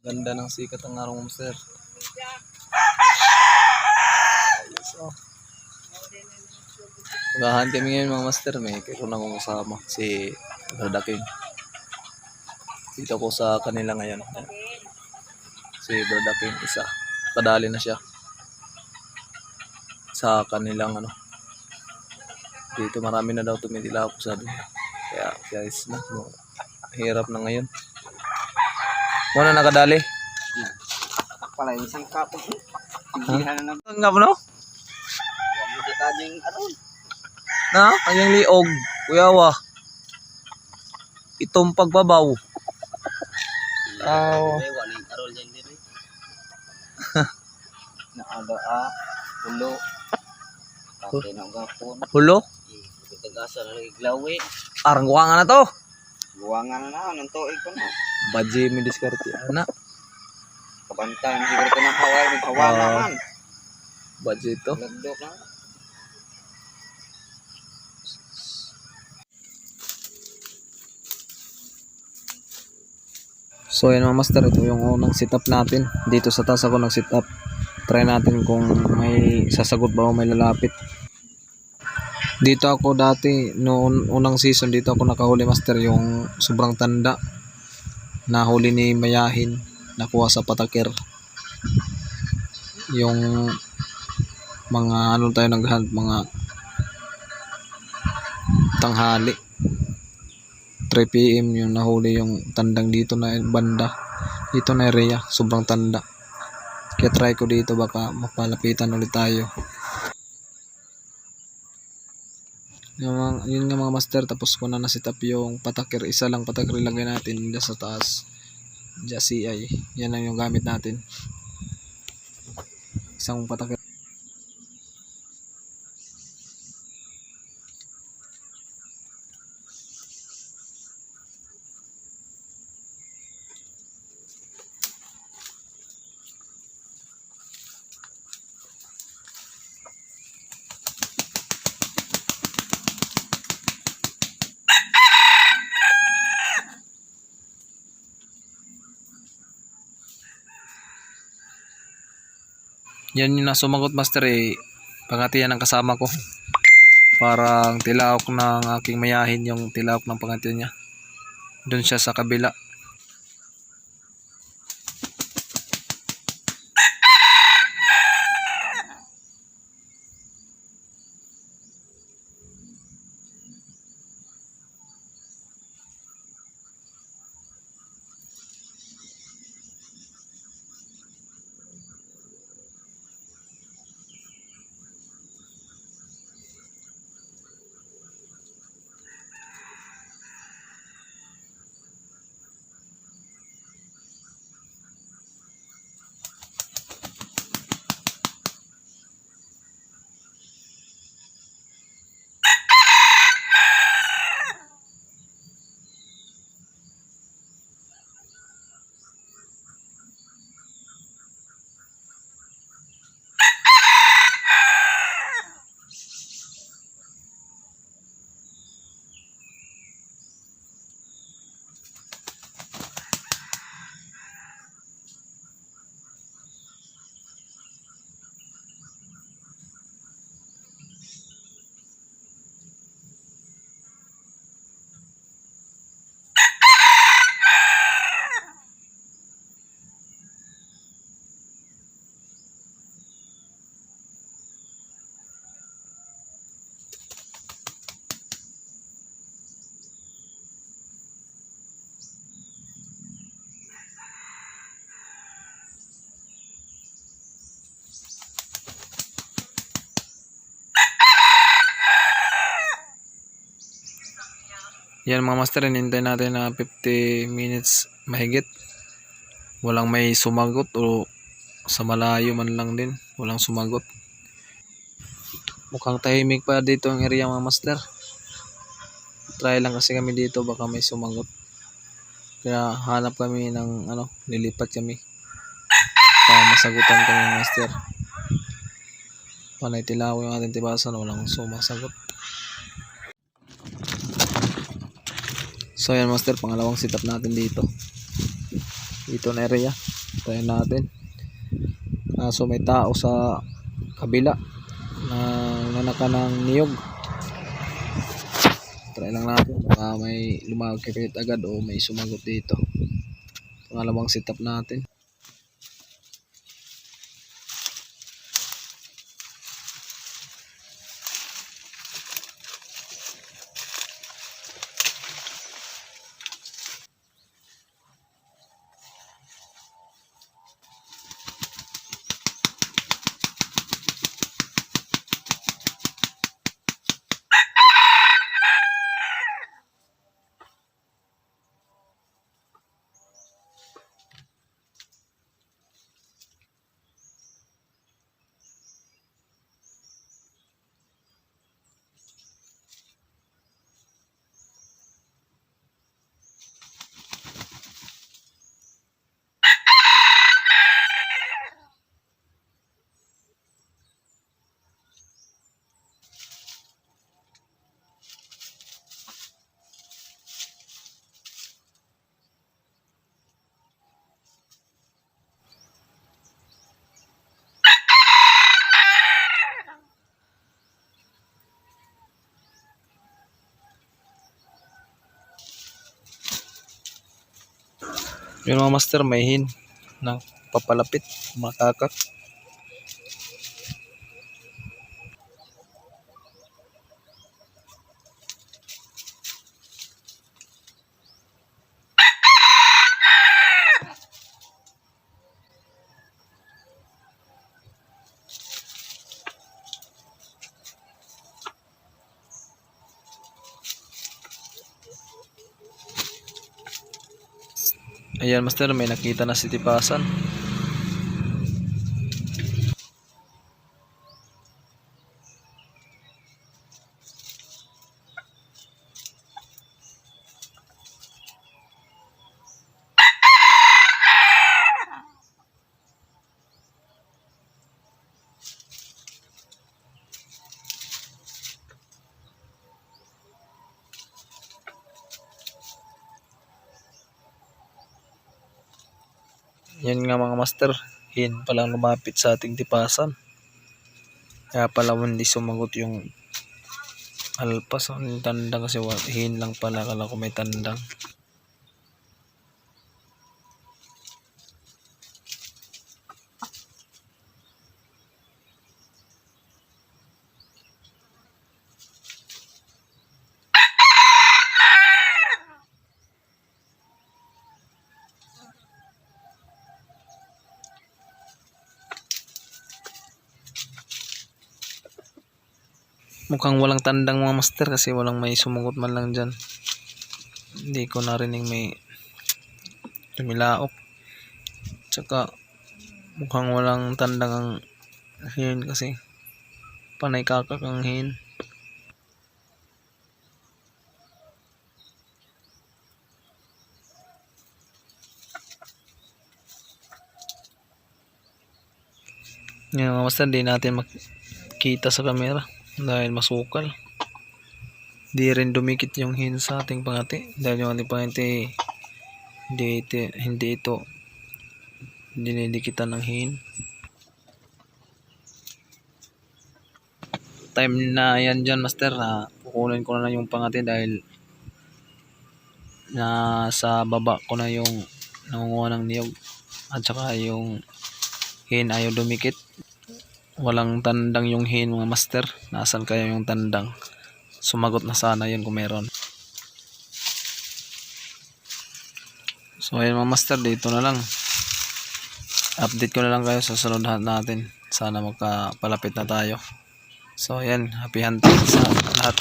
Ganda ng sikat ng araw, master. So, magahan kami ngayon mga master. May kaya kong kasama si Brother King. Dito ko sa kanila ngayon. Si Brother King isa. Padali na siya sa kanilang ano. Dito marami na daw tumitila ako sabi. Kaya guys na. Hirap na ngayon. Muna nakadali. Pala yung isang kapag Nga mo no? ano? Na, kanyang liog. Kuyawa. Itong pagbabaw. Waling arol yan dito. Naalo pulo. Tapos na gapon. Hulo? Tagasa na iglawi. Arang guwangan na to. Buwangan na ng tuig ko na. Badji mi diskarte ana. Kabantayan siguro ko ng haway ng hawana man. Badji to. Lagdok na. So yan mga master, ito yung unang setup natin. Dito sa taas ako nag-setup. Try natin kung may sasagot ba o may lalapit. Dito ako dati, noong unang season, dito ako nakahuli master yung sobrang tanda. Nahuli ni Mayahin, nakuha sa patakir. Yung mga ano tayo naghunt, mga tanghali. 3 PM yung nahuli yung tandang dito na banda. Dito na area, sobrang tanda. Kaya try ko dito baka mapalapitan ulit tayo. Yun nga mga master, tapos ko na na-set up yung patakir. Isa lang patakir ilagay natin dyan sa taas. Dyan CI. Yan lang yung gamit natin. Isang patakir. Yan yung nasumagot master pangatiyan ng kasama ko. Parang tilaok ng aking Mayahin yung tilaok ng pangatiyan niya. Doon siya sa kabila. Yan mga master, hinintay natin na 50 minutes mahigit. Walang may sumagot o sa malayo man lang din. Walang sumagot. Mukhang tahimik pa dito ang area mga master. Try lang kasi kami dito baka may sumagot. Kaya hanap kami ng ano, lilipat kami. Para masagutan kami mga master. Panay tilaw yung ating tibasan, walang sumasagot. So yan master, pangalawang setup natin dito. Dito na area. Tayo natin. Kaso may tao sa kabila na nanaka ng niyog. Try lang natin baka may lumagkipit agad o may sumagot dito. Pangalawang setup natin. Yun mga master, may hin na papalapit, makakak. Ayan master, may nakita na si tipasan. Yan nga mga master, hin palang lumapit sa ating tipasan. Kaya pala hindi sumagot yung alpas. Yung tandang kasi hin lang pala, kala ko may tandang. Mukhang walang tandang mga master kasi walang may sumugot man lang dyan. Hindi ko narinig may tumilaok. Tsaka mukhang walang tandang ang hin kasi panay kakak ang hin. Yan mga master, di natin makita sa camera dahil masukal. Di rin dumikit yung hin sa ating pangati dahil yung ating pangati hindi ito dinidikitan ng hin. Time na yan dyan master, na kukunin ko na lang yung pangati dahil nasa baba ko na yung nangunguha ng niyog at saka yung hin ayaw dumikit. Walang tandang yung hin mga master. Nasaan kaya yung tandang? Sumagot na sana yun kung meron. So ayun mga master, dito na lang. Update ko na lang kayo sa sunod natin. Sana magkapalapit na tayo. So ayan, happy hunting sa lahat.